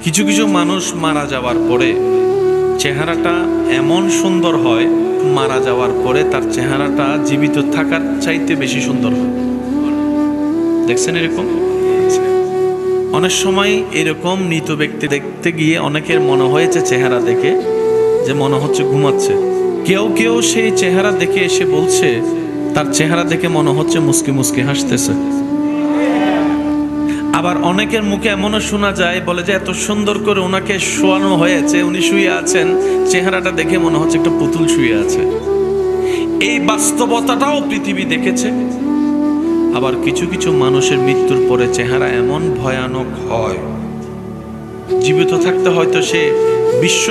কিছু কিছু মানুষ মারা যাওয়ার পরে চেহারাটা এমন সুন্দর হয়, মারা যাওয়ার পরে তার চেহারাটা জীবিত থাকার চাইতে বেশি সুন্দর হয়। দেখছেন এরকম? অনেক সময় এরকম মৃত ব্যক্তি দেখতে গিয়ে অনেকের মনে হয়েছে চেহারা দেখে যে মনে হচ্ছে ঘুমাচ্ছে। কেউ কেউ সেই চেহারা দেখে এসে বলছে তার চেহারা দেখে মনে হচ্ছে মুস্কি মুস্কি হাসতেছে। আবার অনেকের মুখে এমনও শোনা যায়, বলে যে এত সুন্দর করে ওনাকে শোয়ানো হয়েছে, উনি শুয়ে আছেন, চেহারাটা দেখে মনে হচ্ছে একটা পুতুল শুয়ে আছে। এই বাস্তবতাটাও পৃথিবী দেখেছে। আবার কিছু কিছু মানুষের মৃত্যুর পরে চেহারা এমন ভয়ানক হয়, জীবিত থাকতে হয়তো সে বিশ্ব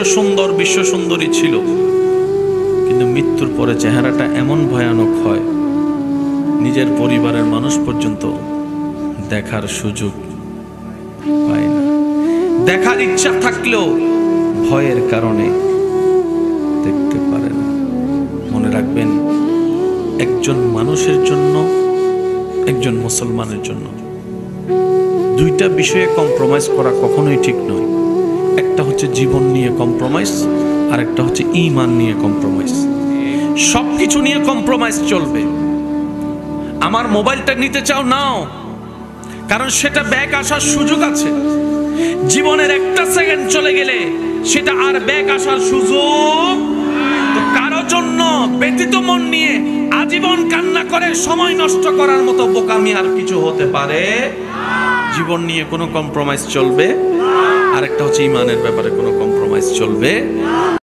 সুন্দরী ছিল, কিন্তু মৃত্যুর পরে চেহারাটা এমন ভয়ানক হয় নিজের পরিবারের মানুষ পর্যন্ত দেখার সুযোগ পায় না। দেখার ইচ্ছা থাকলেও ভয়ের কারণে দেখতে পারে না। মনে রাখবেন, একজন মানুষের জন্য, একজন মুসলমানের জন্য দুইটা বিষয়ে কম্প্রোমাইজ করা কখনোই ঠিক নয়। একটা হচ্ছে জীবন নিয়ে কম্প্রোমাইজ, আর একটা হচ্ছে ঈমান নিয়ে কম্প্রোমাইজ। সবকিছু নিয়ে কম্প্রোমাইজ চলবে। আমার মোবাইলটা নিতে চাও, নাও, কারণ সেটা ব্যাক আসার সুযোগ আছে। জীবনের একটা সেকেন্ড চলে গেলে সেটা আর ব্যাক আসার সুযোগ। তো কারো জন্য ব্যতীত মন নিয়ে আজীবন কান্না করে সময় নষ্ট করার মতো বোকামি আর কিছু হতে পারে? জীবন নিয়ে কোনো কম্প্রোমাইজ চলবে, আর একটা হচ্ছে ঈমানের ব্যাপারে কোনো কম্প্রোমাইজ চলবে।